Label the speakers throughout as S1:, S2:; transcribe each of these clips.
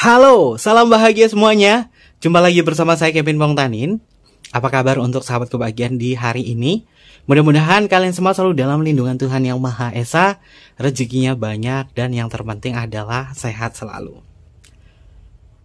S1: Halo, salam bahagia semuanya. Jumpa lagi bersama saya Kevin Pongtanin. Apa kabar untuk sahabat kebahagiaan di hari ini? Mudah-mudahan kalian semua selalu dalam lindungan Tuhan Yang Maha Esa, rezekinya banyak, dan yang terpenting adalah sehat selalu.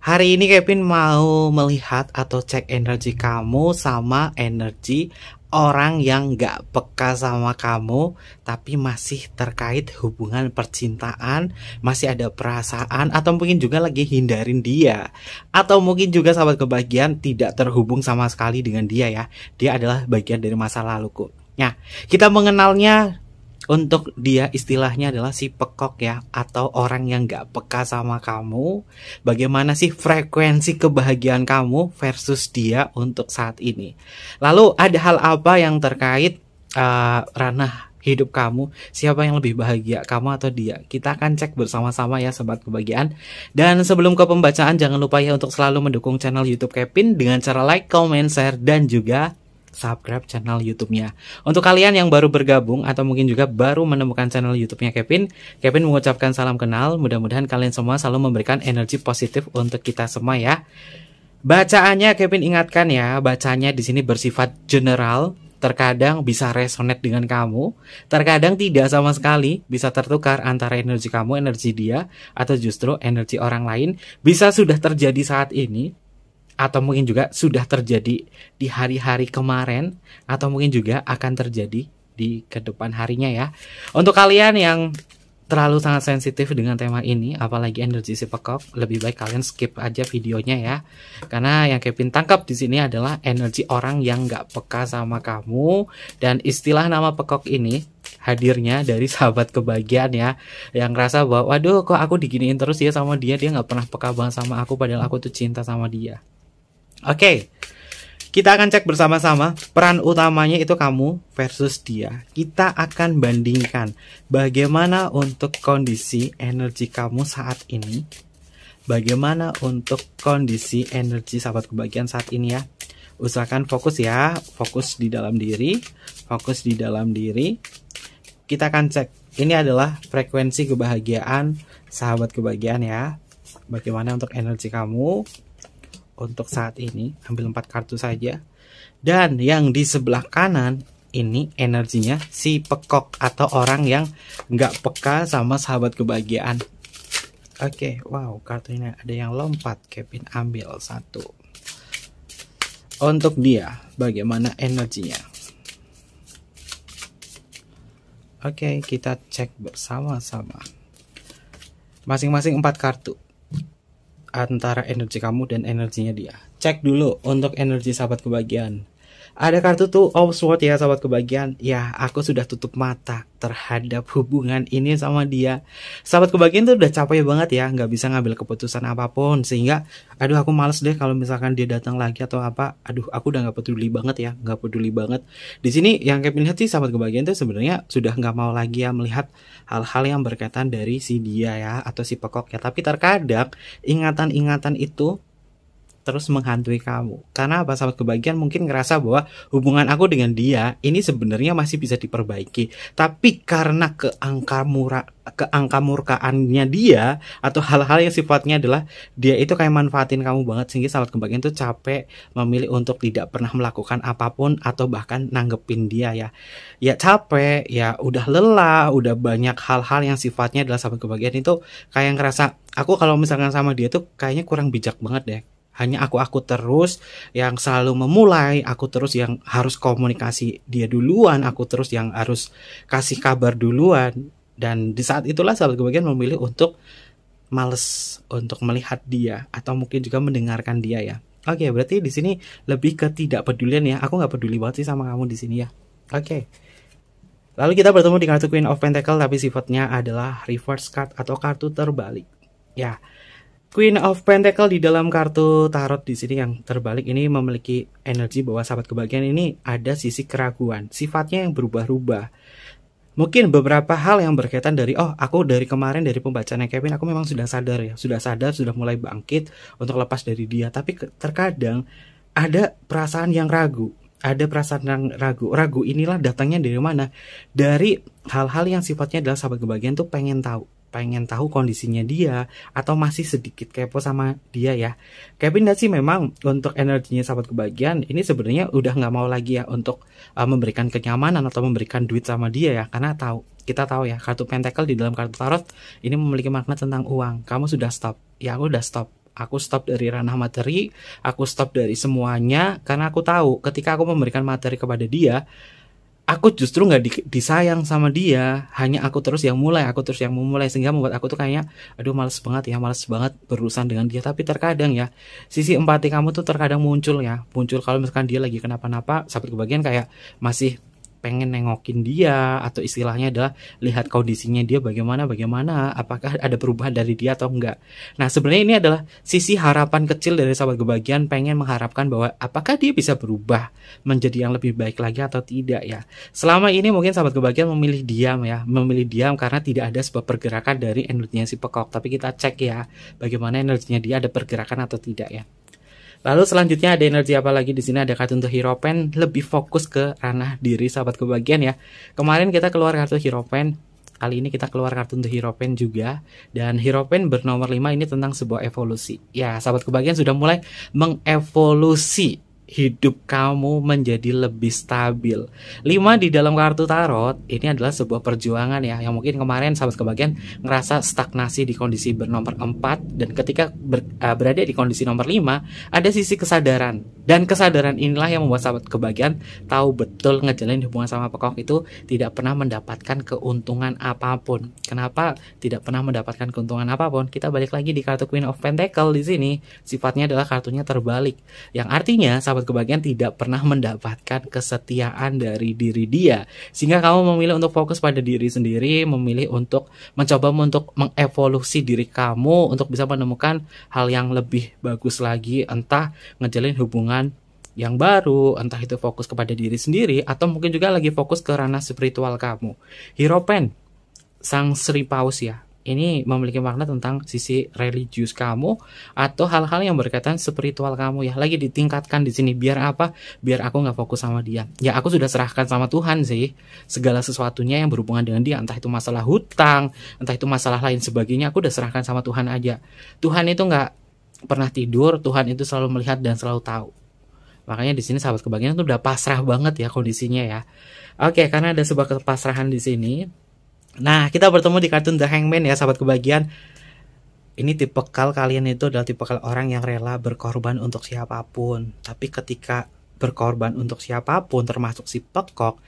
S1: Hari ini Kevin mau melihat atau cek energi kamu sama energi orang yang gak peka sama kamu, tapi masih terkait hubungan percintaan, masih ada perasaan, atau mungkin juga lagi hindarin dia. Atau mungkin juga sahabat kebahagiaan tidak terhubung sama sekali dengan dia ya. Dia adalah bagian dari masa laluku. Nah, kita mengenalnya untuk dia istilahnya adalah si pekok ya, atau orang yang gak peka sama kamu. Bagaimana sih frekuensi kebahagiaan kamu versus dia untuk saat ini. Lalu ada hal apa yang terkait ranah hidup kamu, siapa yang lebih bahagia, kamu atau dia? Kita akan cek bersama-sama ya sobat kebahagiaan. Dan sebelum ke pembacaan, jangan lupa ya untuk selalu mendukung channel YouTube Kevin dengan cara like, comment, share, dan juga subscribe channel YouTube-nya. Untuk kalian yang baru bergabung atau mungkin juga baru menemukan channel YouTube-nya Kevin mengucapkan salam kenal. Mudah-mudahan kalian semua selalu memberikan energi positif untuk kita semua ya. Bacaannya Kevin ingatkan ya, bacanya di sini bersifat general. Terkadang bisa resonate dengan kamu, terkadang tidak sama sekali, bisa tertukar antara energi kamu, energi dia, atau justru energi orang lain. Bisa sudah terjadi saat ini, atau mungkin juga sudah terjadi di hari-hari kemarin, atau mungkin juga akan terjadi di kedepan harinya ya. Untuk kalian yang terlalu sangat sensitif dengan tema ini, apalagi energi si pekok, lebih baik kalian skip aja videonya ya. Karena yang Kevin tangkap di sini adalah energi orang yang nggak peka sama kamu, dan istilah nama pekok ini hadirnya dari sahabat kebahagiaan ya, yang ngerasa bahwa waduh kok aku diginiin terus ya sama dia nggak pernah peka banget sama aku, padahal aku tuh cinta sama dia. Oke, kita akan cek bersama-sama peran utamanya itu kamu versus dia. Kita akan bandingkan bagaimana untuk kondisi energi kamu saat ini, bagaimana untuk kondisi energi sahabat kebahagiaan saat ini ya. Usahakan fokus ya, fokus di dalam diri, fokus di dalam diri. Kita akan cek, ini adalah frekuensi kebahagiaan sahabat kebahagiaan ya. Bagaimana untuk energi kamu untuk saat ini, ambil 4 kartu saja. Dan yang di sebelah kanan ini energinya si pekok atau orang yang nggak peka sama sahabat kebahagiaan. Oke, wow, kartu ini ada yang lompat. Kevin ambil 1. Untuk dia, bagaimana energinya? Oke, kita cek bersama-sama. Masing-masing 4 kartu antara energi kamu dan energinya dia. Cek dulu untuk energi sahabat kebahagiaan. Ada kartu tuh of Swords ya sahabat kebahagiaan. Ya, aku sudah tutup mata terhadap hubungan ini sama dia. Sahabat kebahagiaan tuh udah capek banget ya, nggak bisa ngambil keputusan apapun, sehingga aduh aku males deh kalau misalkan dia datang lagi atau apa. Aduh, aku udah nggak peduli banget ya, nggak peduli banget. Di sini yang Kevin lihat sih sahabat kebahagiaan tuh sebenarnya sudah nggak mau lagi ya melihat hal-hal yang berkaitan dari si dia ya atau si pekok ya. Tapi terkadang ingatan-ingatan itu terus menghantui kamu. Karena apa sahabat kebahagiaan mungkin ngerasa bahwa hubungan aku dengan dia ini sebenarnya masih bisa diperbaiki. Tapi karena keangkamurkaannya dia atau hal-hal yang sifatnya adalah dia itu kayak manfaatin kamu banget, sehingga sahabat kebahagiaan itu capek memilih untuk tidak pernah melakukan apapun atau bahkan nanggepin dia ya. Ya capek, ya udah lelah, udah banyak hal-hal yang sifatnya adalah sahabat kebahagiaan itu kayak ngerasa aku kalau misalkan sama dia tuh kayaknya kurang bijak banget deh. Hanya aku terus yang selalu memulai, aku terus yang harus komunikasi dia duluan, aku terus yang harus kasih kabar duluan. Dan di saat itulah sahabat kebahagiaan memilih untuk males untuk melihat dia atau mungkin juga mendengarkan dia ya. Oke, berarti di sini lebih ke tidak pedulian ya. Aku nggak peduli banget sih sama kamu di sini ya. Oke. Lalu kita bertemu di kartu Queen of Pentacle, tapi sifatnya adalah reverse card atau kartu terbalik. Ya. Queen of Pentacle di dalam kartu tarot di sini yang terbalik ini memiliki energi bahwa sahabat kebahagiaan ini ada sisi keraguan, sifatnya yang berubah-ubah. Mungkin beberapa hal yang berkaitan dari aku dari kemarin dari pembacaan Kevin aku memang sudah sadar ya, sudah mulai bangkit untuk lepas dari dia, tapi terkadang ada perasaan yang ragu. ada perasaan ragu. Ragu inilah datangnya dari mana? Dari hal-hal yang sifatnya adalah sahabat kebahagiaan tuh pengen tahu kondisinya dia, atau masih sedikit kepo sama dia ya. Kevin sih memang untuk energinya sahabat kebahagiaan ini sebenarnya udah nggak mau lagi ya untuk memberikan kenyamanan atau memberikan duit sama dia ya, karena kita tahu ya, kartu pentacle di dalam kartu tarot ini memiliki makna tentang uang. Kamu sudah stop. Ya, aku udah stop. Aku stop dari ranah materi, aku stop dari semuanya, karena aku tahu ketika aku memberikan materi kepada dia, aku justru nggak disayang sama dia. Hanya aku terus yang mulai, sehingga membuat aku tuh kayaknya, aduh males banget berurusan dengan dia. Tapi terkadang ya, sisi empati kamu tuh terkadang muncul kalau misalkan dia lagi kenapa-napa, sahabat kebahagiaan kayak masih pengen nengokin dia, atau istilahnya adalah lihat kondisinya dia bagaimana, apakah ada perubahan dari dia atau enggak. Nah, sebenarnya ini adalah sisi harapan kecil dari sahabat kebahagiaan, pengen mengharapkan bahwa apakah dia bisa berubah menjadi yang lebih baik lagi atau tidak ya. Selama ini mungkin sahabat kebahagiaan memilih diam karena tidak ada sebuah pergerakan dari energinya si Peacock. Tapi kita cek ya bagaimana energinya dia, ada pergerakan atau tidak ya. Lalu selanjutnya ada energi apa lagi di sini? Ada kartu untuk Hierophant, lebih fokus ke ranah diri sahabat kebahagiaan ya. Kemarin kita keluar kartu Hierophant, kali ini kita keluar kartu untuk Hierophant juga. Dan Hierophant bernomor 5 ini tentang sebuah evolusi. Ya, sahabat kebahagiaan sudah mulai mengevolusi hidup kamu menjadi lebih stabil. 5 di dalam kartu tarot ini adalah sebuah perjuangan ya, yang mungkin kemarin sahabat kebahagiaan ngerasa stagnasi di kondisi bernomor 4, dan ketika berada di kondisi nomor 5 ada sisi kesadaran, dan kesadaran inilah yang membuat sahabat kebahagiaan tahu betul ngejalin hubungan sama Peacock itu tidak pernah mendapatkan keuntungan apapun. Kenapa tidak pernah mendapatkan keuntungan apapun? Kita balik lagi di kartu Queen of Pentacle. Di sini sifatnya adalah kartunya terbalik, yang artinya sahabat kebahagiaan tidak pernah mendapatkan kesetiaan dari diri dia, sehingga kamu memilih untuk fokus pada diri sendiri, memilih untuk mencoba untuk mengevolusi diri kamu untuk bisa menemukan hal yang lebih bagus lagi, entah ngejalin hubungan yang baru, entah itu fokus kepada diri sendiri, atau mungkin juga lagi fokus ke ranah spiritual kamu. Hierophant, sang Sri Paus ya, ini memiliki makna tentang sisi religius kamu atau hal-hal yang berkaitan spiritual kamu ya. Lagi ditingkatkan di sini. Biar apa? Biar aku nggak fokus sama dia. Ya, aku sudah serahkan sama Tuhan sih segala sesuatunya yang berhubungan dengan dia. Entah itu masalah hutang, entah itu masalah lain sebagainya. Aku udah serahkan sama Tuhan aja. Tuhan itu nggak pernah tidur. Tuhan itu selalu melihat dan selalu tahu. Makanya di sini sahabat kebahagiaan itu udah pasrah banget ya kondisinya ya. Oke, karena ada sebuah kepasrahan di sini. Nah, kita bertemu di kartu The Hangman ya, sahabat kebahagiaan. Ini tipikal kalian itu adalah tipikal orang yang rela berkorban untuk siapapun. Tapi ketika berkorban untuk siapapun, termasuk si Peacock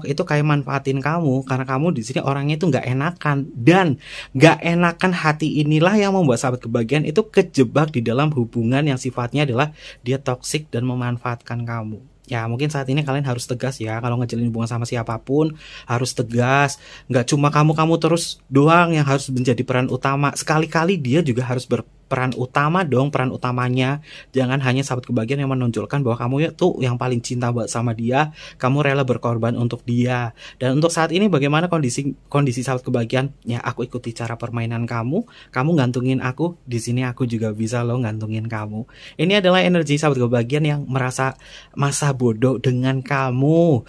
S1: itu kayak manfaatin kamu, karena kamu di sini orangnya itu nggak enakan, dan nggak enakan hati inilah yang membuat sahabat kebahagiaan itu kejebak di dalam hubungan yang sifatnya adalah dia toksik dan memanfaatkan kamu. Ya, mungkin saat ini kalian harus tegas ya, kalau ngejalin hubungan sama siapapun harus tegas. Nggak cuma kamu terus doang yang harus menjadi peran utama. Sekali-kali dia juga harus berperan utama dong, peran utamanya. Jangan hanya sahabat kebahagiaan yang menonjolkan bahwa kamu itu yang paling cinta buat sama dia, kamu rela berkorban untuk dia. Dan untuk saat ini bagaimana kondisi sahabat kebahagiaan? Ya, aku ikuti cara permainan kamu gantungin aku, di sini aku juga bisa loh gantungin kamu. Ini adalah energi sahabat kebahagiaan yang merasa masa bodoh dengan kamu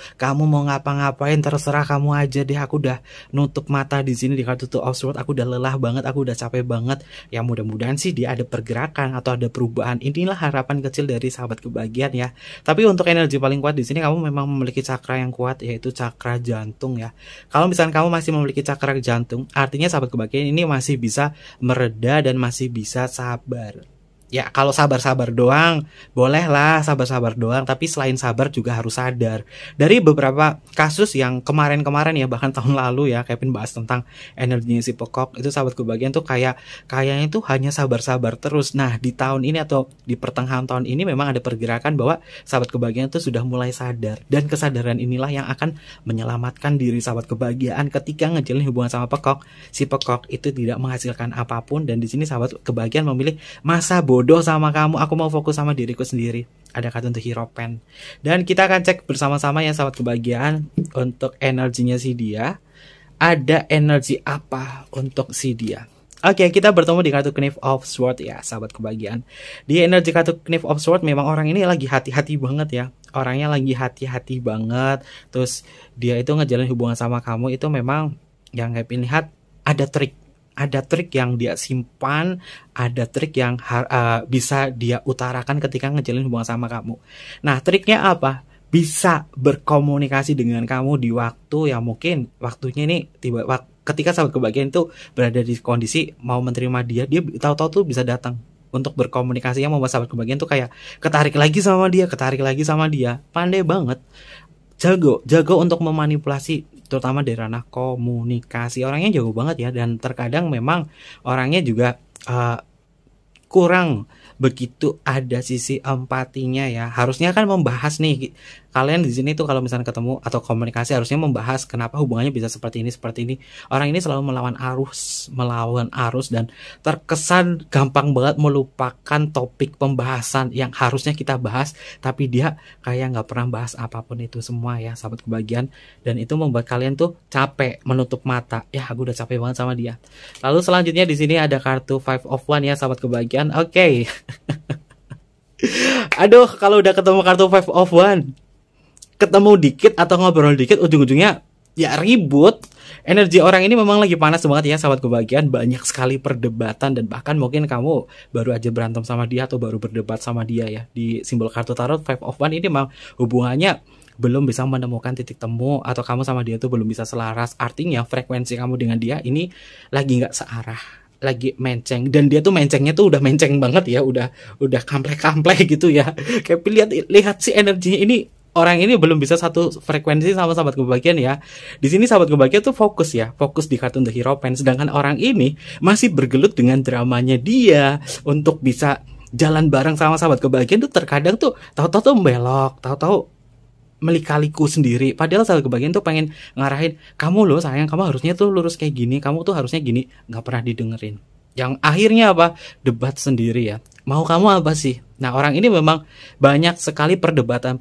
S1: mau ngapa-ngapain terserah kamu aja deh, aku udah nutup mata di sini di kartu Two of Swords, aku udah lelah banget, aku udah capek banget. Ya, mudah-mudahan sih dia ada pergerakan atau ada perubahan. Inilah harapan kecil dari sahabat kebahagiaan ya. Tapi untuk energi paling kuat di sini, kamu memang memiliki cakra yang kuat, yaitu cakra jantung ya. Kalau misalnya kamu masih memiliki cakra jantung, artinya sahabat kebahagiaan ini masih bisa mereda dan masih bisa sabar. Ya, kalau sabar-sabar doang, bolehlah sabar-sabar doang. Tapi selain sabar juga harus sadar. Dari beberapa kasus yang kemarin-kemarin ya, bahkan tahun lalu ya, Kevin bahas tentang energinya si Peacock. Itu sahabat kebahagiaan tuh kayaknya itu hanya sabar-sabar terus. Nah, di tahun ini atau di pertengahan tahun ini memang ada pergerakan bahwa sahabat kebahagiaan itu sudah mulai sadar. Dan kesadaran inilah yang akan menyelamatkan diri sahabat kebahagiaan ketika ngejalin hubungan sama Peacock. Si Peacock itu tidak menghasilkan apapun, dan di sini sahabat kebahagiaan memilih masa bodoh sama kamu, aku mau fokus sama diriku sendiri. Ada kartu untuk Hierophant. Dan kita akan cek bersama-sama ya sahabat kebahagiaan untuk energinya si dia. Ada energi apa untuk si dia? Oke, kita bertemu di kartu Knave of Swords ya sahabat kebahagiaan. Di energi kartu Knave of Swords memang orang ini lagi hati-hati banget ya. orangnya lagi hati-hati banget, terus dia itu ngejalin hubungan sama kamu, itu memang yang Kevin lihat ada trik yang dia simpan, ada trik yang bisa dia utarakan ketika ngejalin hubungan sama kamu. Nah, triknya apa? Bisa berkomunikasi dengan kamu di waktu yang mungkin waktunya ini ketika sahabat kebahagiaan itu berada di kondisi mau menerima dia tahu-tahu tuh bisa datang untuk berkomunikasi, yang membuat sahabat kebahagiaan tuh kayak ketarik lagi sama dia. Pandai banget, jago untuk memanipulasi, terutama dari ranah komunikasi. Orangnya jago banget ya, dan terkadang memang orangnya juga kurang begitu ada sisi empatinya ya. Harusnya kan membahas nih, kalian di sini tuh kalau misalnya ketemu atau komunikasi harusnya membahas kenapa hubungannya bisa seperti ini. Orang ini selalu melawan arus dan terkesan gampang banget melupakan topik pembahasan yang harusnya kita bahas, tapi dia kayak nggak pernah bahas apapun itu semua ya, sahabat kebahagiaan. Dan itu membuat kalian tuh capek menutup mata. Ya, aku udah capek banget sama dia. Lalu selanjutnya di sini ada kartu Five of Wands ya, sahabat kebahagiaan. Oke. Aduh, kalau udah ketemu kartu Five of Wands, ketemu dikit atau ngobrol dikit, ujung-ujungnya ya ribut. Energi orang ini memang lagi panas banget ya, sahabat kebahagiaan. Banyak sekali perdebatan, dan bahkan mungkin kamu baru aja berantem sama dia atau baru berdebat sama dia ya. Di simbol kartu tarot Five of Wands ini memang hubungannya belum bisa menemukan titik temu, atau kamu sama dia tuh belum bisa selaras. Artinya frekuensi kamu dengan dia ini lagi nggak searah, lagi menceng. Dan dia tuh mencengnya tuh udah menceng banget ya, udah kamplek gitu ya. Kayak lihat si energinya ini, orang ini belum bisa satu frekuensi sama sahabat kebahagiaan ya. Di sini sahabat kebahagiaan tuh fokus di kartu The Hierophant, sedangkan orang ini masih bergelut dengan dramanya dia untuk bisa jalan bareng sama sahabat kebahagiaan. Tuh terkadang tuh tahu-tahu tuh membelok, tahu-tahu melika-liku sendiri. Padahal sahabat kebahagiaan tuh pengen ngarahin, kamu loh sayang, kamu harusnya tuh lurus kayak gini, kamu tuh harusnya gini. Nggak pernah didengerin. Yang akhirnya apa? Debat sendiri ya. Mau kamu apa sih? Nah, orang ini memang banyak sekali perdebatan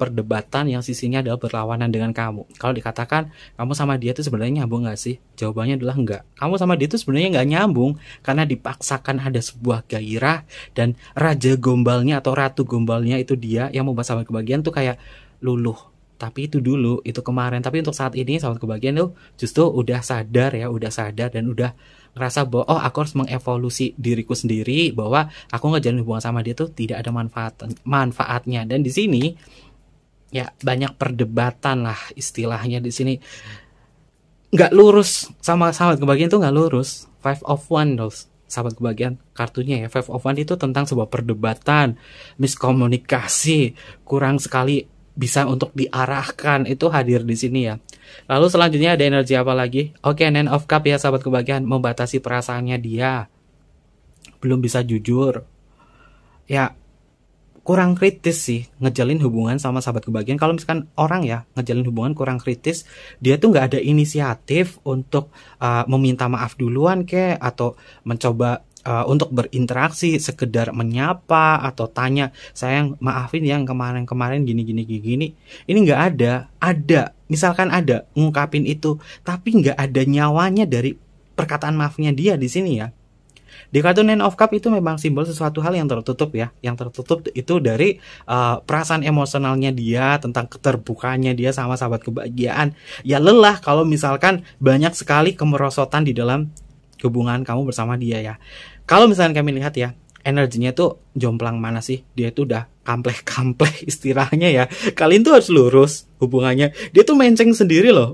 S1: yang sisinya adalah berlawanan dengan kamu. Kalau dikatakan kamu sama dia tuh sebenarnya nyambung nggak sih? Jawabannya adalah enggak. Kamu sama dia tuh sebenarnya nggak nyambung karena dipaksakan ada sebuah gairah, dan raja gombalnya atau ratu gombalnya itu dia yang membuat sahabat kebahagiaan tuh kayak luluh. Tapi itu dulu, itu kemarin. Tapi untuk saat ini sahabat kebahagiaan tuh justru udah sadar dan udah ngerasa bahwa aku harus mengevolusi diriku sendiri, bahwa aku ngejalin hubungan sama dia tuh tidak ada manfaatnya. Dan di sini ya banyak perdebatan lah istilahnya. Di sini nggak lurus, sama sahabat kebahagiaan tuh nggak lurus. Five of Wands, sahabat kebahagiaan, kartunya ya. Five of Wands itu tentang sebuah perdebatan, miskomunikasi, kurang sekali bisa untuk diarahkan, itu hadir di sini ya. Lalu selanjutnya ada energi apa lagi? Oke, Nine of Cups ya, sahabat kebahagiaan, membatasi perasaannya dia. Belum bisa jujur. Ya, kurang kritis sih ngejalin hubungan sama sahabat kebahagiaan. Kalau misalkan orang ya ngejalin hubungan kurang kritis, dia tuh nggak ada inisiatif untuk meminta maaf duluan atau mencoba untuk berinteraksi, sekedar menyapa atau tanya, sayang maafin yang kemarin gini. Ini nggak ada misalkan ada ngungkapin itu, tapi nggak ada nyawanya dari perkataan maafnya dia di sini ya. Di kartu Nine of Cups itu memang simbol sesuatu hal yang tertutup ya. Yang tertutup itu dari perasaan emosionalnya dia, tentang keterbukanya dia sama sahabat kebahagiaan. Ya lelah kalau misalkan banyak sekali kemerosotan di dalam hubungan kamu bersama dia ya. Kalau misalkan kami lihat ya, energinya tuh jomplang mana sih? Dia tuh udah kamplek istilahnya ya. Kalian tuh harus lurus hubungannya. Dia tuh menceng sendiri loh,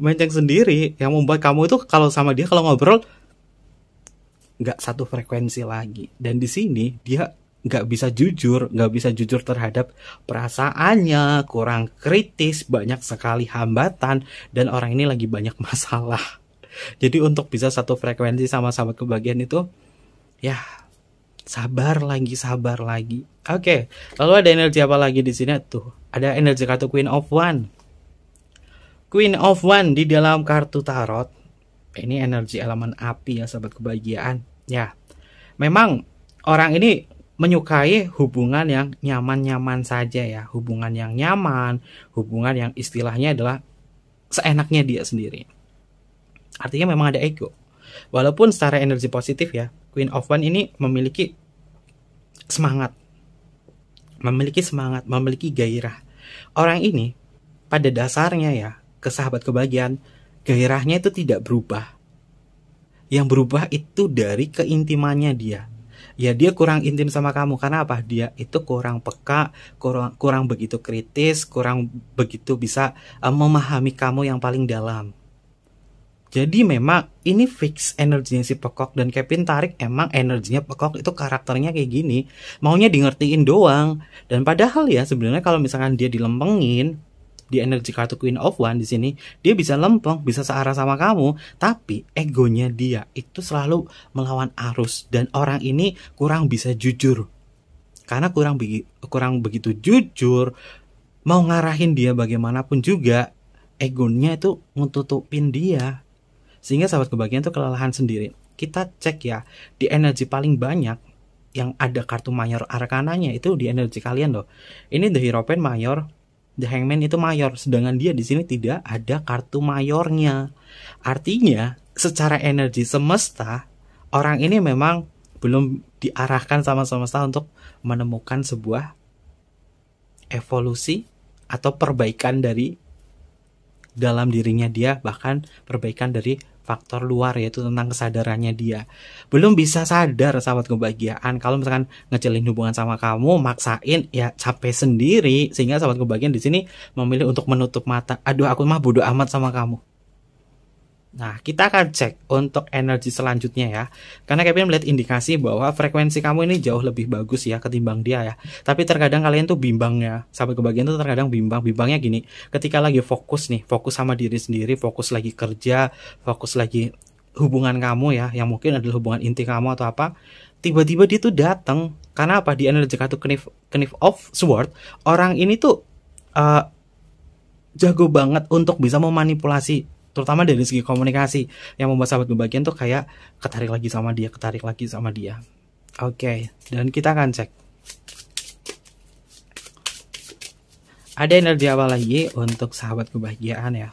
S1: yang membuat kamu itu kalau sama dia kalau ngobrol nggak satu frekuensi lagi. Dan di sini dia nggak bisa jujur terhadap perasaannya, kurang kritis, banyak sekali hambatan, dan orang ini lagi banyak masalah. Jadi untuk bisa satu frekuensi sama sahabat kebahagiaan itu ya sabar lagi. Oke, lalu ada energi apa lagi di sini tuh? Ada energi kartu Queen of Wands. Queen of Wands di dalam kartu tarot ini energi elemen api ya, sahabat kebahagiaan. Ya, memang orang ini menyukai hubungan yang nyaman-nyaman saja ya, hubungan yang nyaman, hubungan yang istilahnya adalah seenaknya dia sendiri. Artinya memang ada ego. Walaupun secara energi positif ya, Queen of Wands ini memiliki semangat, memiliki gairah. Orang ini pada dasarnya ya, ke sahabat kebahagiaan, gairahnya itu tidak berubah. Yang berubah itu dari keintimannya dia. Ya dia kurang intim sama kamu, karena apa? Dia itu kurang peka, kurang begitu kritis, kurang begitu bisa memahami kamu yang paling dalam. Jadi memang ini fix energinya si Pekok, dan Kevin tarik emang energinya Pekok itu karakternya kayak gini, maunya di ngertiin doang. Dan padahal ya sebenarnya kalau misalkan dia dilempengin di energi kartu Queen of One di sini, dia bisa lempeng, bisa searah sama kamu, tapi egonya dia itu selalu melawan arus, dan orang ini kurang bisa jujur. Karena kurang begitu jujur, mau ngarahin dia bagaimanapun juga, egonya itu ngetutupin dia. Sehingga sahabat kebahagiaan itu kelelahan sendiri. Kita cek ya, di energi paling banyak yang ada kartu mayor arkananya itu di energi kalian loh. Ini The Hierophant mayor, The Hangman itu mayor, sedangkan dia di sini tidak ada kartu mayornya. Artinya, secara energi semesta, orang ini memang belum diarahkan sama semesta untuk menemukan sebuah evolusi atau perbaikan dari dalam dirinya dia, bahkan perbaikan dari faktor luar, yaitu tentang kesadarannya dia. Belum bisa sadar sahabat kebahagiaan. Kalau misalkan ngejalin hubungan sama kamu, maksain, ya capek sendiri. Sehingga sahabat kebahagiaan di sini memilih untuk menutup mata. Aduh, aku mah bodo amat sama kamu. Nah, kita akan cek untuk energi selanjutnya ya. Karena Kevin melihat indikasi bahwa frekuensi kamu ini jauh lebih bagus ya ketimbang dia ya. Tapi terkadang kalian tuh bimbang ya. Sahabat kebahagiaan tuh terkadang bimbang. Bimbangnya gini, ketika lagi fokus nih, fokus sama diri sendiri, fokus lagi kerja, fokus lagi hubungan kamu ya, yang mungkin adalah hubungan inti kamu atau apa, tiba-tiba dia tuh datang. Karena apa? Di energi kartu Knave of Sword, orang ini tuh jago banget untuk bisa memanipulasi, terutama dari segi komunikasi, yang membuat sahabat kebahagiaan tuh kayak ketarik lagi sama dia, ketarik lagi sama dia. Oke, dan kita akan cek ada energi apa lagi untuk sahabat kebahagiaan ya.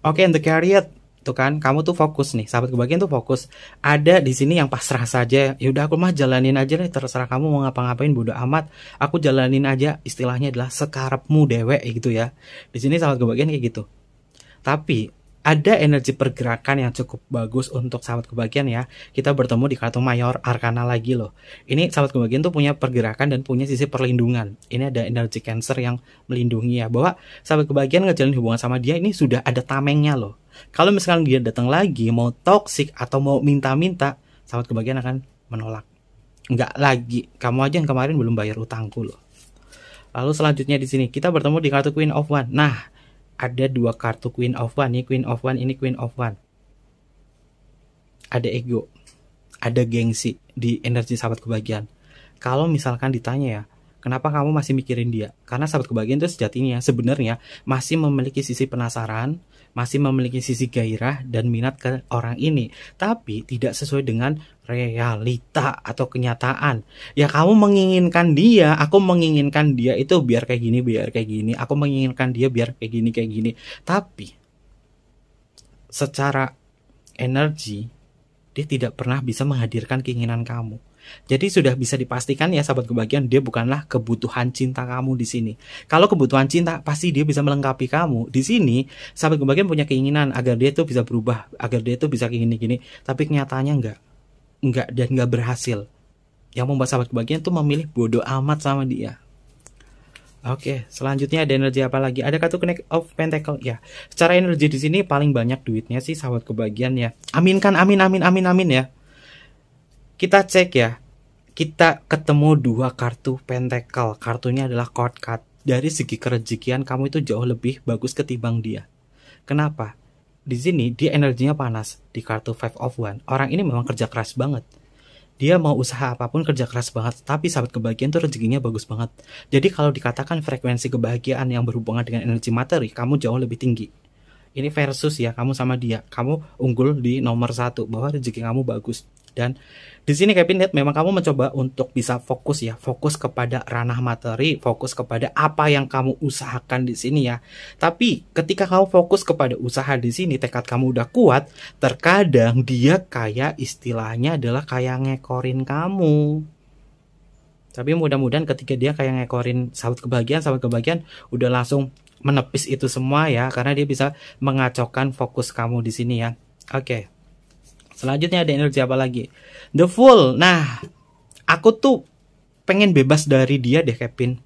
S1: Oke, The Chariot tuh kan, kamu tuh fokus nih, sahabat kebahagiaan tuh fokus. Ada di sini yang pasrah saja, yaudah aku mah jalanin aja deh, terserah kamu mau ngapa-ngapain, bodo amat, aku jalanin aja, istilahnya adalah sekarepmu dewek gitu ya. Di sini sahabat kebahagiaan kayak gitu. Tapi ada energi pergerakan yang cukup bagus untuk sahabat kebahagiaan ya. Kita bertemu di kartu mayor arkana lagi loh. Ini sahabat kebahagiaan tuh punya pergerakan dan punya sisi perlindungan. Ini ada energi Cancer yang melindungi ya, bahwa sahabat kebahagiaan ngejalin hubungan sama dia ini sudah ada tamengnya loh. Kalau misalkan dia datang lagi mau toksik atau mau minta-minta, sahabat kebahagiaan akan menolak. Enggak lagi, kamu aja yang kemarin belum bayar utangku loh. Lalu selanjutnya di sini kita bertemu di kartu Queen of One. Nah, ada dua kartu Queen of One, ini Queen of One, ini Queen of One. Ada ego, ada gengsi di energi sahabat kebahagiaan. Kalau misalkan ditanya ya, kenapa kamu masih mikirin dia? Karena sahabat kebahagiaan itu sejatinya sebenarnya masih memiliki sisi penasaran, masih memiliki sisi gairah dan minat ke orang ini, tapi tidak sesuai dengan realita atau kenyataan. Ya kamu menginginkan dia, aku menginginkan dia itu biar kayak gini, biar kayak gini, aku menginginkan dia biar kayak gini, kayak gini. Tapi secara energi dia tidak pernah bisa menghadirkan keinginan kamu. Jadi sudah bisa dipastikan ya sahabat kebahagiaan, dia bukanlah kebutuhan cinta kamu di sini. Kalau kebutuhan cinta pasti dia bisa melengkapi kamu. Di sini sahabat kebahagiaan punya keinginan agar dia itu bisa berubah, agar dia itu bisa gini-gini, tapi kenyataannya enggak dan enggak berhasil. Yang membuat sahabat kebahagiaan itu memilih bodoh amat sama dia. Oke, selanjutnya ada energi apa lagi? Ada kartu Knight of Pentacle ya. Secara energi di sini paling banyak duitnya sih sahabat kebahagiaan ya. Aminkan, amin ya. Kita cek ya, kita ketemu dua kartu Pentacle. Kartunya adalah Court Card. Dari segi kerezekian kamu itu jauh lebih bagus ketimbang dia. Kenapa? Di sini dia energinya panas. Di kartu Five of One, orang ini memang kerja keras banget. Dia mau usaha apapun kerja keras banget. Tapi sahabat kebahagiaan tuh rezekinya bagus banget. Jadi kalau dikatakan frekuensi kebahagiaan yang berhubungan dengan energi materi, kamu jauh lebih tinggi. Ini versus ya, kamu sama dia. Kamu unggul di nomor 1, bahwa rezeki kamu bagus. Dan di sini Kevin lihat memang kamu mencoba untuk bisa fokus ya, fokus kepada ranah materi, fokus kepada apa yang kamu usahakan di sini ya. Tapi ketika kamu fokus kepada usaha di sini, tekad kamu udah kuat, terkadang dia kayak istilahnya adalah kayak ngekorin kamu. Tapi mudah-mudahan ketika dia kayak ngekorin sahabat kebahagiaan udah langsung menepis itu semua ya, karena dia bisa mengacaukan fokus kamu di sini ya. Oke. Selanjutnya ada energi apa lagi? The Fool. Nah, aku tuh pengen bebas dari dia deh, Kevin.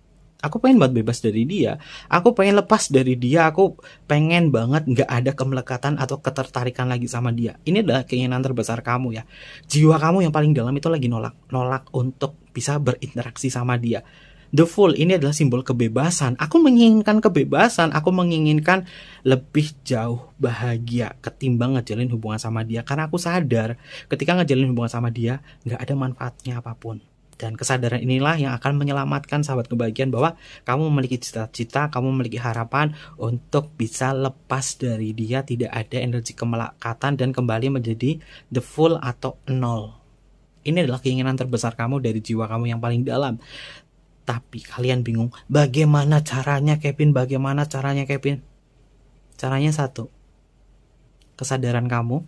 S1: Aku pengen banget bebas dari dia. Aku pengen lepas dari dia. Aku pengen banget nggak ada kemelekatan atau ketertarikan lagi sama dia. Ini adalah keinginan terbesar kamu ya. Jiwa kamu yang paling dalam itu lagi nolak untuk bisa berinteraksi sama dia. The Fool ini adalah simbol kebebasan. Aku menginginkan kebebasan. Aku menginginkan lebih jauh bahagia ketimbang ngejalin hubungan sama dia. Karena aku sadar ketika ngejalin hubungan sama dia nggak ada manfaatnya apapun. Dan kesadaran inilah yang akan menyelamatkan sahabat kebahagiaan bahwa kamu memiliki cita-cita, kamu memiliki harapan untuk bisa lepas dari dia, tidak ada energi kemelekatan dan kembali menjadi the full atau nol. Ini adalah keinginan terbesar kamu dari jiwa kamu yang paling dalam. Tapi kalian bingung, bagaimana caranya Kevin? Bagaimana caranya Kevin? Caranya satu, kesadaran kamu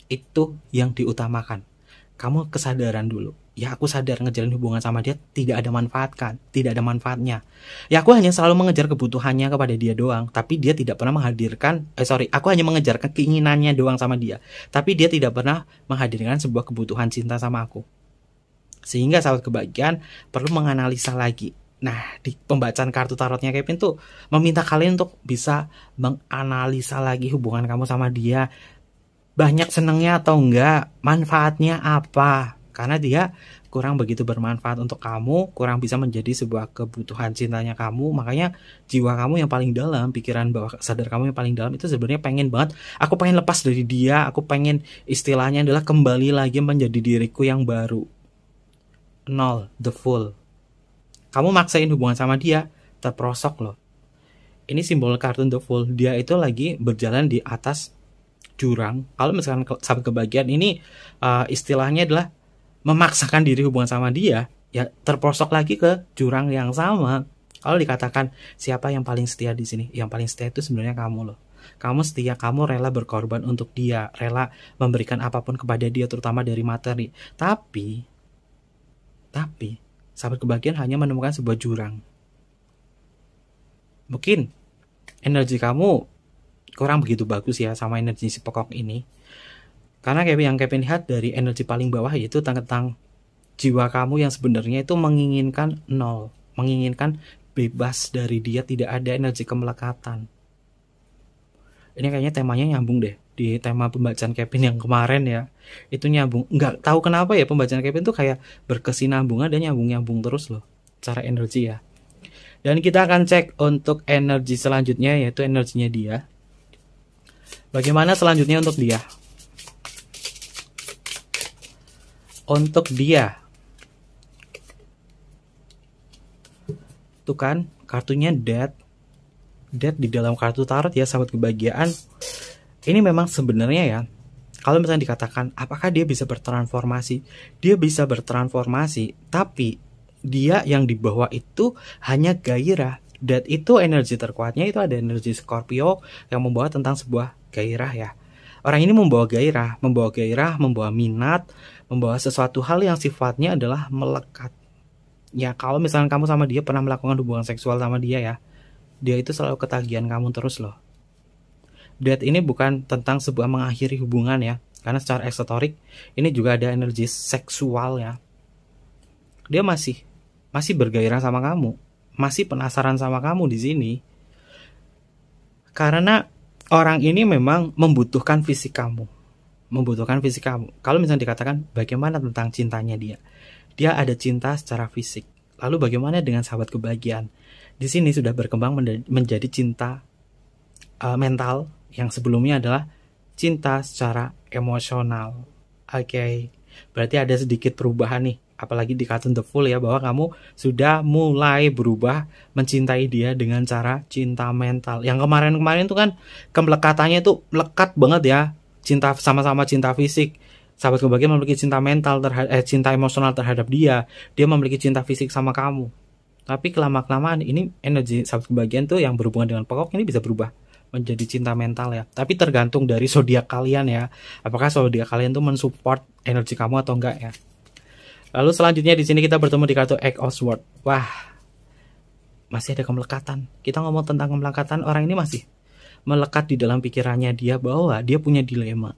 S1: itu yang diutamakan. Kamu kesadaran dulu. Ya aku sadar ngejalin hubungan sama dia tidak ada manfaatnya. Ya aku hanya selalu mengejar kebutuhannya kepada dia doang, tapi dia tidak pernah menghadirkan aku hanya mengejar keinginannya doang sama dia, tapi dia tidak pernah menghadirkan sebuah kebutuhan cinta sama aku. Sehingga sahabat kebahagiaan perlu menganalisa lagi. Nah, di pembacaan kartu tarotnya Kevin tuh meminta kalian untuk bisa menganalisa lagi hubungan kamu sama dia. Banyak senangnya atau enggak, manfaatnya apa, karena dia kurang begitu bermanfaat untuk kamu, kurang bisa menjadi sebuah kebutuhan cintanya kamu. Makanya jiwa kamu yang paling dalam, pikiran bawah sadar kamu yang paling dalam itu sebenarnya pengen banget, aku pengen lepas dari dia, aku pengen istilahnya adalah kembali lagi menjadi diriku yang baru. Nol, the full. Kamu maksain hubungan sama dia, terperosok loh. Ini simbol kartu the full, dia itu lagi berjalan di atas jurang. Kalau misalkan sahabat kebahagiaan ini istilahnya adalah memaksakan diri hubungan sama dia, ya terprosok lagi ke jurang yang sama. Kalau dikatakan siapa yang paling setia di sini, yang paling setia itu sebenarnya kamu loh. Kamu setia, kamu rela berkorban untuk dia, rela memberikan apapun kepada dia, terutama dari materi. Tapi sahabat kebahagiaan hanya menemukan sebuah jurang. Mungkin energi kamu kurang begitu bagus ya sama energi si pekok ini. Karena yang Kevin lihat dari energi paling bawah yaitu tentang jiwa kamu yang sebenarnya itu menginginkan nol, menginginkan bebas dari dia, tidak ada energi kemelekatan. Ini kayaknya temanya nyambung deh di tema pembacaan Kevin yang kemarin ya. Itu nyambung. Nggak tahu kenapa ya pembacaan Kevin tuh kayak berkesinambungan dan nyambung terus loh cara energi ya. Dan kita akan cek untuk energi selanjutnya yaitu energinya dia. Bagaimana selanjutnya untuk dia? Untuk dia, tuh kan kartunya Death di dalam kartu tarot ya sahabat kebahagiaan. Ini memang sebenarnya ya, kalau misalnya dikatakan apakah dia bisa bertransformasi, dia bisa bertransformasi, tapi dia yang di bawah itu hanya gairah. Death itu energi terkuatnya itu ada energi Scorpio yang membawa tentang sebuah gairah ya. Orang ini membawa gairah, membawa minat, membawa sesuatu hal yang sifatnya adalah melekat. Ya kalau misalnya kamu sama dia pernah melakukan hubungan seksual sama dia ya, dia itu selalu ketagihan kamu terus loh. Death ini bukan tentang sebuah mengakhiri hubungan ya, karena secara esoterik ini juga ada energi seksual ya. Dia masih bergairah sama kamu, masih penasaran sama kamu di sini. Karena orang ini memang membutuhkan fisik kamu. Kalau misalnya dikatakan bagaimana tentang cintanya dia? Dia ada cinta secara fisik. Lalu bagaimana dengan sahabat kebahagiaan? Di sini sudah berkembang menjadi cinta mental yang sebelumnya adalah cinta secara emosional. Oke. Berarti ada sedikit perubahan nih. Apalagi di kartu The Fool ya, bahwa kamu sudah mulai berubah mencintai dia dengan cara cinta mental. Yang kemarin tuh kan kemelekatannya tuh melekat banget ya, cinta sama-sama cinta fisik. Sahabat kebahagiaan memiliki cinta mental cinta emosional terhadap dia memiliki cinta fisik sama kamu. Tapi kelamaan ini energi sahabat kebahagiaan tuh yang berhubungan dengan pekok ini bisa berubah menjadi cinta mental ya. Tapi tergantung dari zodiak kalian ya, apakah zodiak kalian tuh mensupport energi kamu atau enggak ya. Lalu selanjutnya di sini kita bertemu di kartu Eight of Swords. Wah, masih ada kemelekatan. Kita ngomong tentang kemelekatan, orang ini masih melekat di dalam pikirannya dia bahwa dia punya dilema.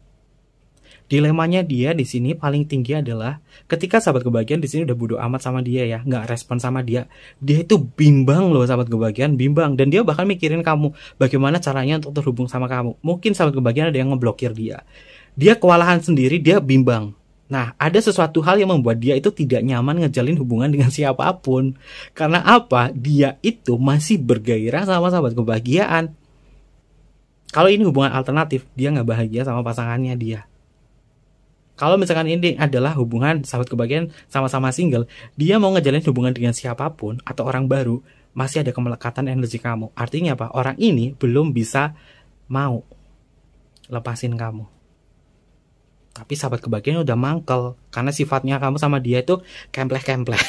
S1: Dilemanya dia di sini paling tinggi adalah ketika sahabat kebahagiaan di sini udah bodo amat sama dia ya, nggak respon sama dia. Dia itu bimbang loh sahabat kebahagiaan, bimbang, dan dia bahkan mikirin kamu, bagaimana caranya untuk terhubung sama kamu. Mungkin sahabat kebahagiaan ada yang ngeblokir dia. Dia kewalahan sendiri, dia bimbang. Nah, ada sesuatu hal yang membuat dia itu tidak nyaman ngejalin hubungan dengan siapapun. Karena apa? Dia itu masih bergairah sama sahabat kebahagiaan. Kalau ini hubungan alternatif, dia nggak bahagia sama pasangannya dia. Kalau misalkan ini adalah hubungan sahabat kebahagiaan sama-sama single, dia mau ngejalin hubungan dengan siapapun atau orang baru, masih ada kemelekatan energi kamu. Artinya apa? Orang ini belum bisa mau lepasin kamu. Tapi sahabat kebahagiaan udah mangkel, karena sifatnya kamu sama dia itu kempleh-kempleh.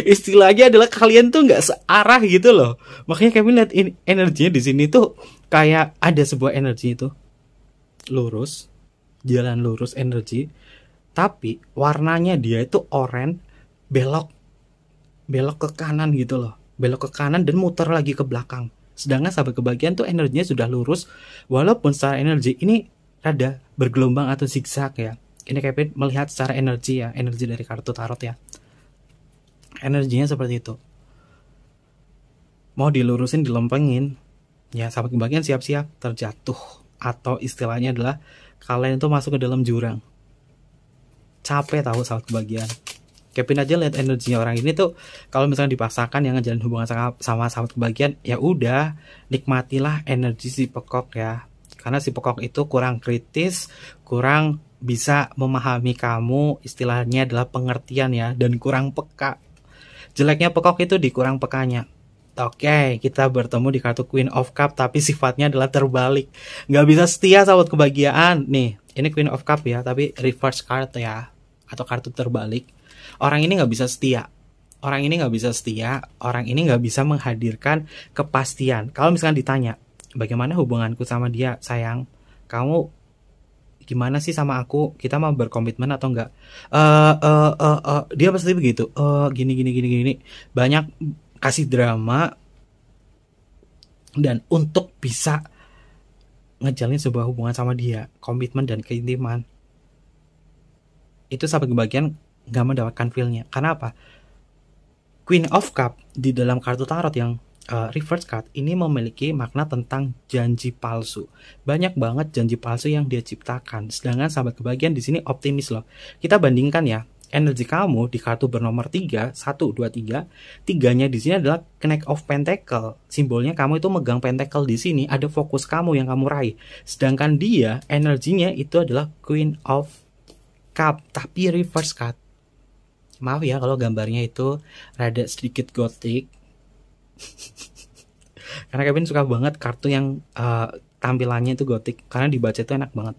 S1: Istilahnya adalah kalian tuh nggak searah gitu loh. Makanya kami lihat energinya di sini tuh kayak ada sebuah energi itu lurus, jalan lurus energi, tapi warnanya dia itu oranye, belok ke kanan gitu loh, belok ke kanan dan muter lagi ke belakang. Sedangkan sahabat kebahagiaan tuh energinya sudah lurus, walaupun secara energi ini rada bergelombang atau zigzag ya. Ini Kevin melihat secara energi ya, energi dari kartu tarot ya. Energinya seperti itu. Mau dilurusin, dilempengin, ya sahabat kebahagiaan siap-siap terjatuh, atau istilahnya adalah kalian itu masuk ke dalam jurang. Capek tahu sahabat kebahagiaan. Kevin aja lihat energinya orang ini tuh, kalau misalnya dipaksakan yang ngejalin hubungan sama sahabat kebahagiaan, ya udah nikmatilah energi si pekok ya. Karena si pekok itu kurang kritis, kurang bisa memahami kamu, istilahnya adalah pengertian ya, dan kurang peka. Jeleknya pekok itu di kurang pekanya. Oke, kita bertemu di kartu Queen of Cup, tapi sifatnya adalah terbalik. Nggak bisa setia sahabat kebahagiaan. Nih, ini Queen of Cup ya, tapi reverse card ya, atau kartu terbalik. Orang ini nggak bisa setia. Orang ini nggak bisa setia. Orang ini nggak bisa menghadirkan kepastian. Kalau misalkan ditanya, bagaimana hubunganku sama dia, sayang? Kamu gimana sih sama aku? Kita mau berkomitmen atau enggak? Dia pasti begitu. Gini. Banyak kasih drama, dan untuk bisa ngejalin sebuah hubungan sama dia, komitmen dan keintiman, itu sahabat kebahagiaan nggak mendapatkan feel-nya. Karena apa? Queen of Cup di dalam kartu tarot yang reverse card ini memiliki makna tentang janji palsu. Banyak banget janji palsu yang dia ciptakan. Sedangkan sahabat kebahagiaan di sini optimis loh. Kita bandingkan ya, energi kamu di kartu bernomor 3, 1, 2, 3. Tiganya di sini adalah Knight of Pentacle. Simbolnya kamu itu megang pentacle di sini, ada fokus kamu yang kamu raih. Sedangkan dia energinya itu adalah Queen of Cup, tapi reverse card. Maaf ya kalau gambarnya itu rada sedikit gotik. Karena Kevin suka banget kartu yang tampilannya itu gotik, karena dibaca itu enak banget.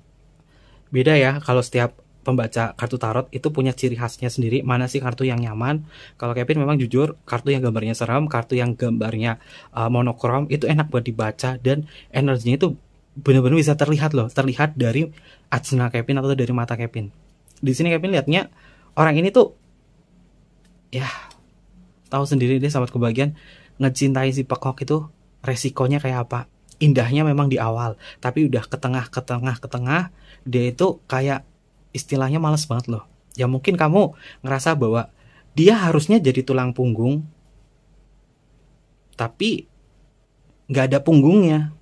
S1: Beda ya kalau setiap pembaca kartu tarot itu punya ciri khasnya sendiri, mana sih kartu yang nyaman. Kalau Kevin memang jujur, kartu yang gambarnya seram, kartu yang gambarnya monokrom itu enak buat dibaca, dan energinya itu benar-benar bisa terlihat loh, terlihat dari ajna Kevin atau dari mata Kevin. Di sini Kevin lihatnya orang ini tuh ya tahu sendiri deh sahabat kebahagiaan, ngecintai si pekok itu resikonya kayak apa. Indahnya memang di awal, tapi udah ke tengah dia itu kayak istilahnya males banget loh. Ya mungkin kamu ngerasa bahwa dia harusnya jadi tulang punggung, tapi nggak ada punggungnya.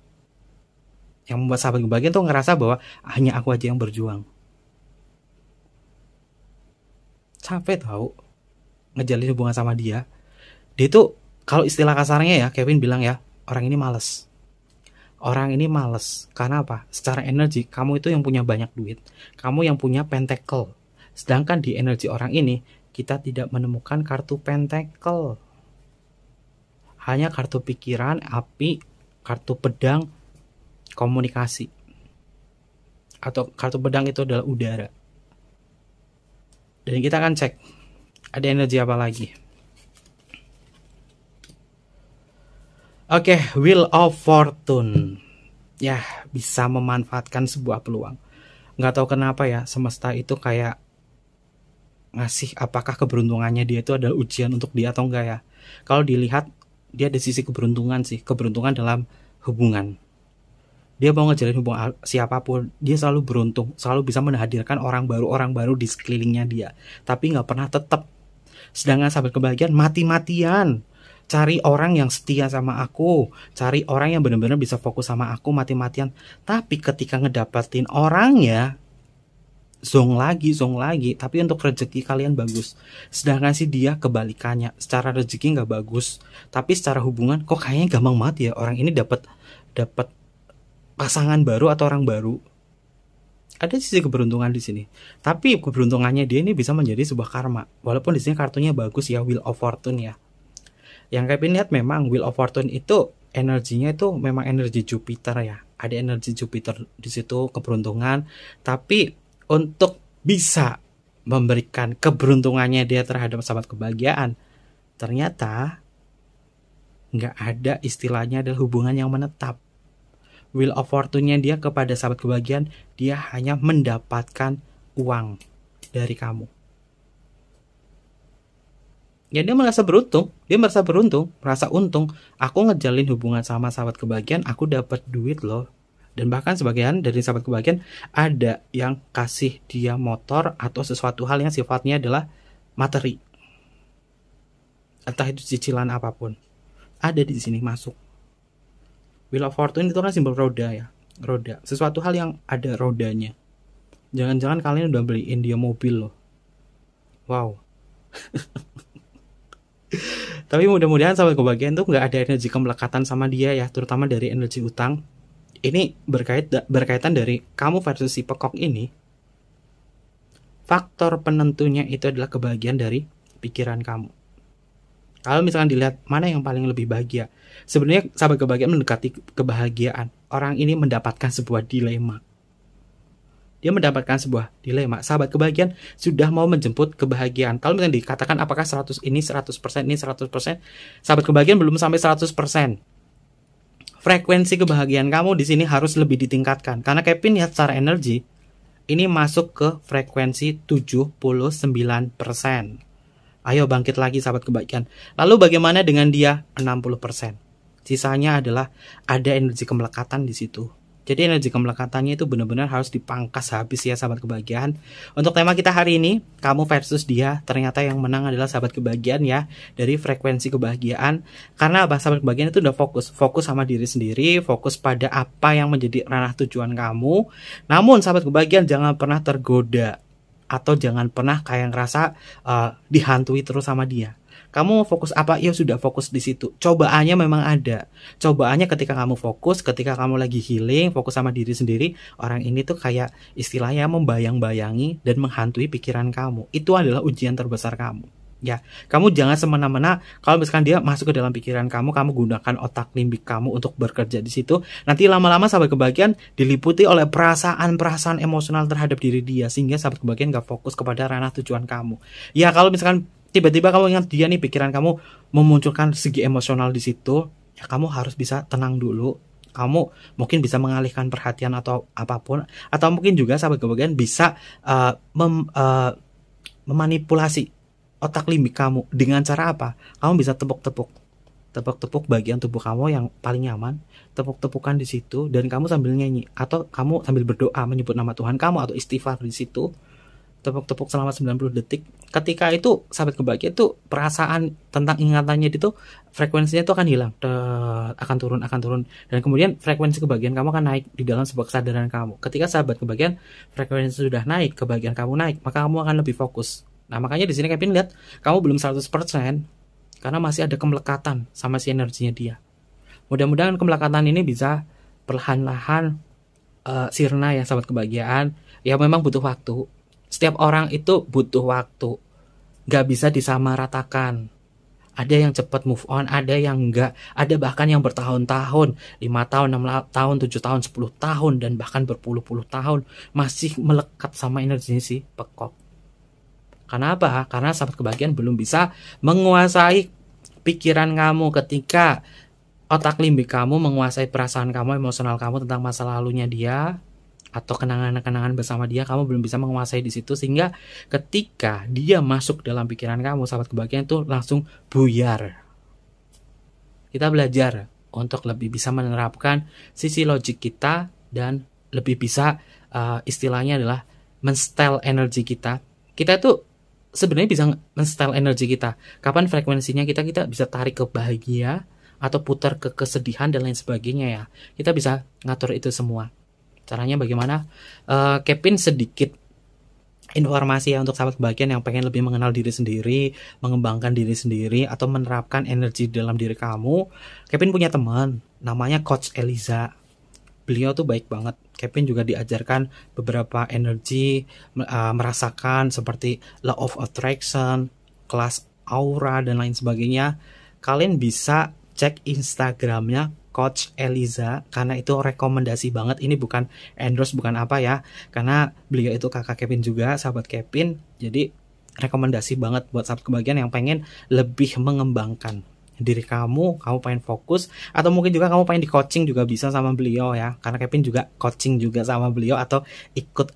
S1: Yang membuat sahabat kebahagiaan tuh ngerasa bahwa hanya aku aja yang berjuang. Capek tahu ngejalin hubungan sama dia. Dia tuh kalau istilah kasarnya ya, Kevin bilang ya, orang ini males. Orang ini males. Karena apa? Secara energi, kamu itu yang punya banyak duit. Kamu yang punya pentacle. Sedangkan di energi orang ini, kita tidak menemukan kartu pentacle. Hanya kartu pikiran, api, kartu pedang, komunikasi. Atau kartu pedang itu adalah udara. Dan kita akan cek, ada energi apa lagi. Oke, Wheel of Fortune. Ya, bisa memanfaatkan sebuah peluang. Nggak tahu kenapa ya, semesta itu kayak ngasih apakah keberuntungannya dia itu adalah ujian untuk dia atau enggak ya. Kalau dilihat dia ada sisi keberuntungan sih, keberuntungan dalam hubungan. Dia mau ngejalin hubungan siapapun, dia selalu beruntung, selalu bisa menghadirkan orang baru di sekelilingnya dia. Tapi nggak pernah tetap. Sedangkan sahabat kebahagiaan mati-matian cari orang yang setia sama aku, cari orang yang benar-benar bisa fokus sama aku mati-matian. Tapi ketika ngedapetin orangnya, zong lagi. Tapi untuk rezeki kalian bagus. Sedangkan si dia kebalikannya, secara rezeki nggak bagus, tapi secara hubungan kok kayaknya gampang banget ya orang ini dapat pasangan baru atau orang baru. Ada sisi keberuntungan di sini. Tapi keberuntungannya dia ini bisa menjadi sebuah karma. Walaupun di sini kartunya bagus ya, Wheel of Fortune ya. Yang Kevin lihat memang Wheel of Fortune itu energinya itu memang energi Jupiter ya. Ada energi Jupiter di situ, keberuntungan. Tapi untuk bisa memberikan keberuntungannya dia terhadap sahabat kebahagiaan, ternyata nggak ada istilahnya adalah hubungan yang menetap. Wheel of Fortune-nya dia kepada sahabat kebahagiaan, dia hanya mendapatkan uang dari kamu. Ya dia merasa beruntung, merasa untung. Aku ngejalin hubungan sama sahabat kebahagiaan, aku dapat duit loh. Dan bahkan sebagian dari sahabat kebahagiaan ada yang kasih dia motor atau sesuatu hal yang sifatnya adalah materi. Entah itu cicilan apapun. Ada di sini masuk. Wheel of Fortune itu kan simbol roda ya. Roda. Sesuatu hal yang ada rodanya. Jangan-jangan kalian udah beliin dia mobil loh. Wow. Tapi mudah-mudahan sahabat kebahagiaan tuh nggak ada energi kemelekatan sama dia ya. Terutama dari energi utang. Ini berkaitan dari kamu versus si pekok ini. Faktor penentunya itu adalah kebahagiaan dari pikiran kamu. Kalau misalkan dilihat mana yang paling lebih bahagia, sebenarnya sahabat kebahagiaan mendekati kebahagiaan. Orang ini mendapatkan sebuah dilema. Dia mendapatkan sebuah dilema. Sahabat kebahagiaan sudah mau menjemput kebahagiaan. Kalau misalnya dikatakan apakah 100% ini 100%, sahabat kebahagiaan belum sampai 100%. Frekuensi kebahagiaan kamu di sini harus lebih ditingkatkan. Karena Kevin lihat secara energi, ini masuk ke frekuensi 79%. Ayo bangkit lagi sahabat kebahagiaan. Lalu bagaimana dengan dia? 60%. Sisanya adalah ada energi kemelekatan di situ. Jadi energi kemelekatannya itu benar-benar harus dipangkas habis ya sahabat kebahagiaan. Untuk tema kita hari ini, kamu versus dia, ternyata yang menang adalah sahabat kebahagiaan ya. Dari frekuensi kebahagiaan. Karena apa? Sahabat kebahagiaan itu udah fokus sama diri sendiri, fokus pada apa yang menjadi ranah tujuan kamu. Namun sahabat kebahagiaan jangan pernah tergoda. Atau jangan pernah kayak ngerasa dihantui terus sama dia. Kamu mau fokus apa? Ya sudah fokus di situ. Cobaannya memang ada. Cobaannya ketika kamu fokus, ketika kamu lagi healing, fokus sama diri sendiri, orang ini tuh kayak istilahnya membayang-bayangi dan menghantui pikiran kamu. Itu adalah ujian terbesar kamu. Ya, kamu jangan semena-mena kalau misalkan dia masuk ke dalam pikiran kamu gunakan otak limbik kamu untuk bekerja di situ. Nanti lama-lama sahabat kebahagiaan diliputi oleh perasaan-perasaan emosional terhadap diri dia sehingga sahabat kebahagiaan gak fokus kepada ranah tujuan kamu. Ya, kalau misalkan tiba-tiba kamu ingat dia nih, pikiran kamu memunculkan segi emosional di situ, ya kamu harus bisa tenang dulu. Kamu mungkin bisa mengalihkan perhatian atau apapun, atau mungkin juga sahabat kebahagiaan bisa memanipulasi otak limbik kamu dengan cara apa? Kamu bisa tepuk-tepuk bagian tubuh kamu yang paling nyaman, tepuk-tepukan di situ dan kamu sambil nyanyi atau kamu sambil berdoa menyebut nama Tuhan kamu atau istighfar di situ. Tepuk-tepuk selama 90 detik. Ketika itu sahabat kebahagiaan itu perasaan tentang ingatannya itu frekuensinya itu akan hilang, akan turun dan kemudian frekuensi kebahagiaan kamu akan naik di dalam sebuah kesadaran kamu. Ketika sahabat kebahagiaan frekuensi sudah naik, kebahagiaan kamu naik, maka kamu akan lebih fokus. Nah, makanya di sini Kevin lihat kamu belum 100% karena masih ada kemelekatan sama si energinya dia. Mudah-mudahan kemelekatan ini bisa perlahan-lahan sirna ya sahabat kebahagiaan. Ya memang butuh waktu. Setiap orang itu butuh waktu. Gak bisa disamaratakan. Ada yang cepat move on, ada yang enggak. Ada bahkan yang bertahun-tahun, 5 tahun, 6 tahun, 7 tahun, 10 tahun, dan bahkan berpuluh-puluh tahun masih melekat sama energinya si pekok. Karena apa? Karena sahabat kebahagiaan belum bisa menguasai pikiran kamu ketika otak limbik kamu menguasai perasaan kamu, emosional kamu tentang masa lalunya dia. atau kenangan-kenangan bersama dia, kamu belum bisa menguasai di situ, sehingga ketika dia masuk dalam pikiran kamu, sahabat kebahagiaan itu langsung buyar. Kita belajar untuk lebih bisa menerapkan sisi logik kita dan lebih bisa istilahnya adalah men-style energi kita. Kita tuh sebenarnya bisa men-style energi kita. Kapan frekuensinya kita bisa tarik ke bahagia atau putar ke kesedihan dan lain sebagainya ya. Kita bisa ngatur itu semua. Caranya bagaimana? Kevin sedikit informasi ya untuk sahabat kebahagiaan yang pengen lebih mengenal diri sendiri, mengembangkan diri sendiri, atau menerapkan energi dalam diri kamu. Kevin punya teman, namanya Coach Eliza. Beliau tuh baik banget. Kevin juga diajarkan beberapa energi, merasakan seperti law of attraction, kelas aura, dan lain sebagainya. Kalian bisa cek Instagramnya Coach Eliza, karena itu rekomendasi banget. Ini bukan endorse, bukan apa ya, karena beliau itu kakak Kevin juga, sahabat Kevin. Jadi rekomendasi banget buat sahabat kebahagiaan yang pengen lebih mengembangkan diri kamu pengen fokus, atau mungkin juga kamu pengen di coaching juga bisa sama beliau ya, karena Kevin juga coaching juga sama beliau atau ikut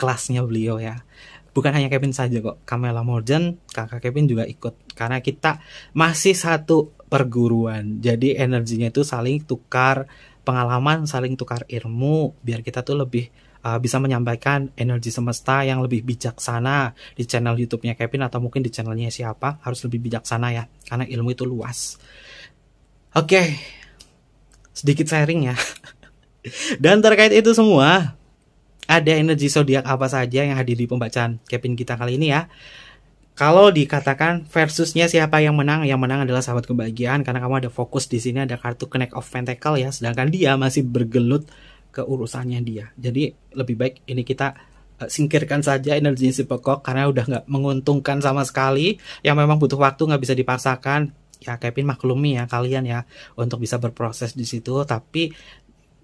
S1: kelasnya beliau ya. Bukan hanya Kevin saja kok, Kamela Morgan, kakak Kevin juga ikut, karena kita masih satu perguruan. Jadi energinya itu saling tukar pengalaman, saling tukar ilmu, biar kita tuh lebih bisa menyampaikan energi semesta yang lebih bijaksana di channel YouTube-nya Kevin, atau mungkin di channelnya siapa, harus lebih bijaksana ya, karena ilmu itu luas. Oke, sedikit sharing ya. Dan terkait itu semua, ada energi zodiak apa saja yang hadir di pembacaan Kevin kita kali ini ya. Kalau dikatakan versusnya siapa yang menang adalah sahabat kebahagiaan, karena kamu ada fokus di sini, ada kartu Knight of Pentacle ya, sedangkan dia masih bergelut ke urusannya dia. Jadi lebih baik ini kita singkirkan saja energi si pekok, karena udah nggak menguntungkan sama sekali. Yang memang butuh waktu, nggak bisa dipaksakan. Ya Kevin maklumi ya kalian ya untuk bisa berproses di situ, tapi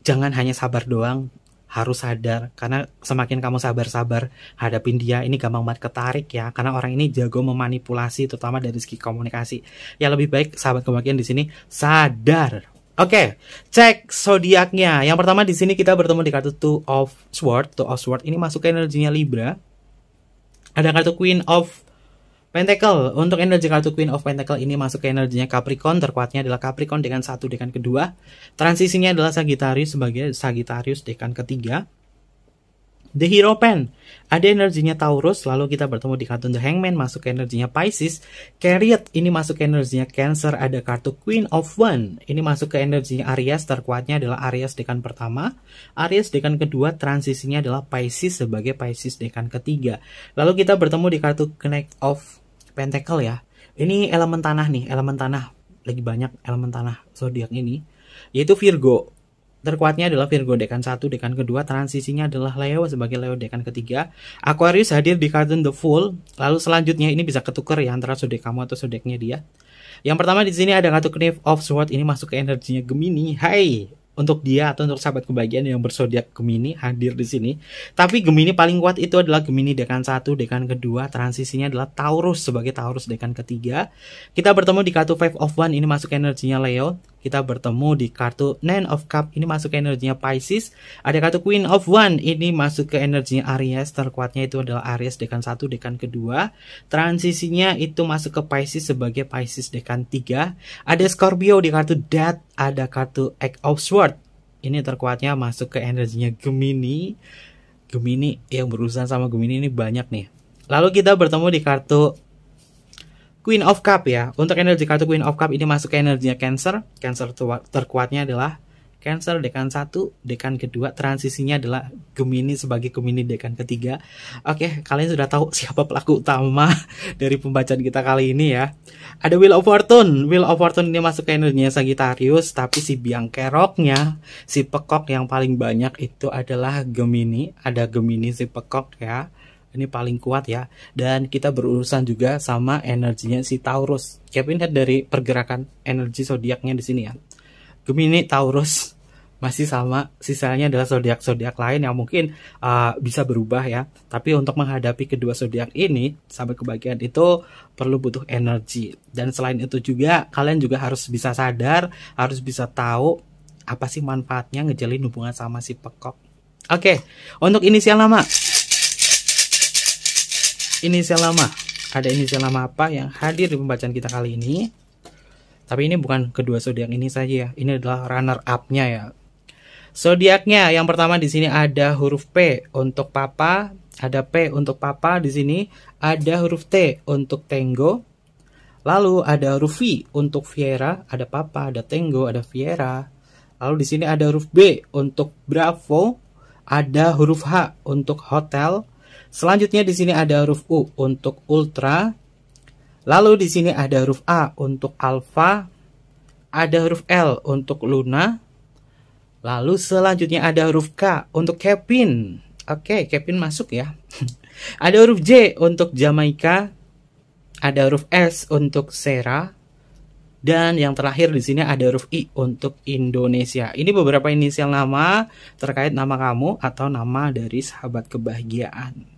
S1: jangan hanya sabar doang. Harus sadar, karena semakin kamu sabar-sabar hadapin dia, ini gampang banget ketarik ya, karena orang ini jago memanipulasi, terutama dari segi komunikasi. Ya lebih baik sahabat kebahagiaan di sini sadar. Oke, cek zodiaknya. Yang pertama di sini kita bertemu di kartu Two of Swords. Two of Swords ini masuk ke energinya Libra. Ada kartu Queen of Pentacle. Untuk energi kartu Queen of Pentacle ini masuk ke energinya Capricorn. Terkuatnya adalah Capricorn dekan 1, dekan kedua. Transisinya adalah Sagittarius sebagai Sagittarius dekan ketiga. The Hierophant ada energinya Taurus. Lalu kita bertemu di kartu The Hangman, masuk ke energinya Pisces. Chariot ini masuk ke energinya Cancer. Ada kartu Queen of Wands, ini masuk ke energinya Aries. Terkuatnya adalah Aries dekan pertama, Aries dekan kedua. Transisinya adalah Pisces sebagai Pisces dekan ketiga. Lalu kita bertemu di kartu Knight of Pentacle ya. Ini elemen tanah nih, elemen tanah. Lagi banyak elemen tanah zodiak ini, yaitu Virgo. Terkuatnya adalah Virgo dekan 1, dekan kedua. Transisinya adalah Leo sebagai Leo dekan ketiga. Aquarius hadir di kartu The Fool. Lalu selanjutnya ini bisa ketukar ya antara zodiak kamu atau zodiaknya dia. Yang pertama di sini ada kartu Knave of Swords, ini masuk ke energinya Gemini. Hai, untuk dia atau untuk sahabat kebahagiaan yang berzodiak Gemini hadir di sini. Tapi Gemini paling kuat itu adalah Gemini dekan 1, dekan kedua. Transisinya adalah Taurus sebagai Taurus dekan ketiga. Kita bertemu di kartu Five of Wands, ini masuk ke energinya Leo. Kita bertemu di kartu Nine of Cups, ini masuk ke energinya Pisces. Ada kartu Queen of Wands, ini masuk ke energinya Aries. Terkuatnya itu adalah Aries dekan 1, dekan kedua. Transisinya itu masuk ke Pisces sebagai Pisces dekan 3. Ada Scorpio di kartu Death. Ada kartu Eight of Swords, ini terkuatnya masuk ke energinya Gemini. Gemini yang berurusan sama Gemini ini banyak nih. Lalu kita bertemu di kartu Queen of Cup ya. Untuk energi kartu Queen of Cup ini masuk ke energinya Cancer. Cancer terkuatnya adalah Cancer dekan 1, dekan kedua. Transisinya adalah Gemini sebagai Gemini dekan ketiga. Oke, kalian sudah tahu siapa pelaku utama dari pembacaan kita kali ini ya. Ada Wheel of Fortune. Wheel of Fortune ini masuk ke energinya Sagittarius, tapi si biang keroknya, si pekok yang paling banyak itu adalah Gemini. Ada Gemini si pekok ya. Ini paling kuat ya. Dan kita berurusan juga sama energinya si Taurus. Kevin lihat dari pergerakan energi zodiaknya di sini ya. Gemini, Taurus masih sama. Sisanya adalah zodiak-zodiak lain yang mungkin bisa berubah ya. Tapi untuk menghadapi kedua zodiak ini, sahabat kebahagiaan itu perlu butuh energi. Dan selain itu juga kalian juga harus bisa sadar, harus bisa tahu apa sih manfaatnya ngejalin hubungan sama si pekok. Oke, untuk inisial nama. Inisial nama. Ada inisial nama apa yang hadir di pembacaan kita kali ini? Tapi ini bukan kedua zodiak ini saja ya. Ini adalah runner up-nya ya. Zodiaknya yang pertama di sini ada huruf P untuk papa, ada P untuk papa di sini, ada huruf T untuk Tango. Lalu ada huruf V untuk Viera, ada papa, ada Tango, ada Viera. Lalu di sini ada huruf B untuk Bravo, ada huruf H untuk Hotel. Selanjutnya di sini ada huruf U untuk Ultra. Lalu di sini ada huruf A untuk Alpha, ada huruf L untuk Luna. Lalu selanjutnya ada huruf K untuk Kevin. Oke, Kevin masuk ya. Ada huruf J untuk Jamaica. Ada huruf S untuk Sarah. Dan yang terakhir di sini ada huruf I untuk Indonesia. Ini beberapa inisial nama terkait nama kamu atau nama dari sahabat kebahagiaan.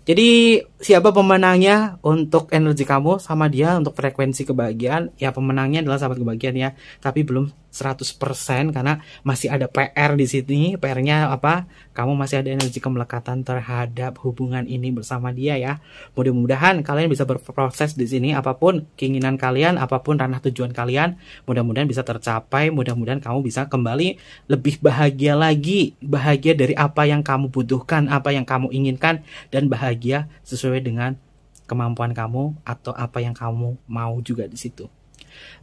S1: Jadi siapa pemenangnya untuk energi kamu sama dia untuk frekuensi kebahagiaan? Ya pemenangnya adalah sahabat kebahagiaan ya. Tapi belum 100% karena masih ada PR di sini. PR-nya apa? Kamu masih ada energi kemelekatan terhadap hubungan ini bersama dia ya. Mudah-mudahan kalian bisa berproses di sini. Apapun keinginan kalian, apapun ranah tujuan kalian, mudah-mudahan bisa tercapai. Mudah-mudahan kamu bisa kembali lebih bahagia lagi. Bahagia dari apa yang kamu butuhkan, apa yang kamu inginkan, dan bahagia sesuai dengan kemampuan kamu atau apa yang kamu mau juga di situ.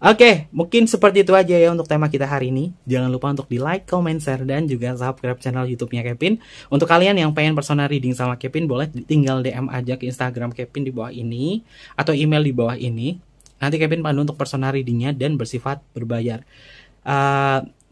S1: Oke, mungkin seperti itu aja ya untuk tema kita hari ini. Jangan lupa untuk di like, comment, share, dan juga subscribe channel YouTube-nya Kevin. Untuk kalian yang pengen personal reading sama Kevin, boleh tinggal DM aja ke Instagram Kevin di bawah ini atau email di bawah ini. Nanti Kevin pandu untuk personal readingnya dan bersifat berbayar.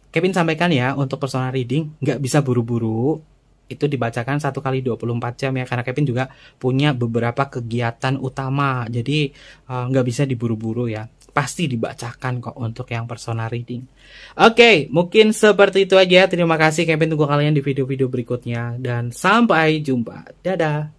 S1: Kevin sampaikan ya, untuk personal reading nggak bisa buru-buru. Itu dibacakan 1 kali 24 jam ya, karena Kevin juga punya beberapa kegiatan utama. Jadi nggak bisa diburu-buru ya. Pasti dibacakan kok untuk yang personal reading. Oke, mungkin seperti itu aja. Terima kasih, Kevin tunggu kalian di video-video berikutnya. Dan sampai jumpa. Dadah.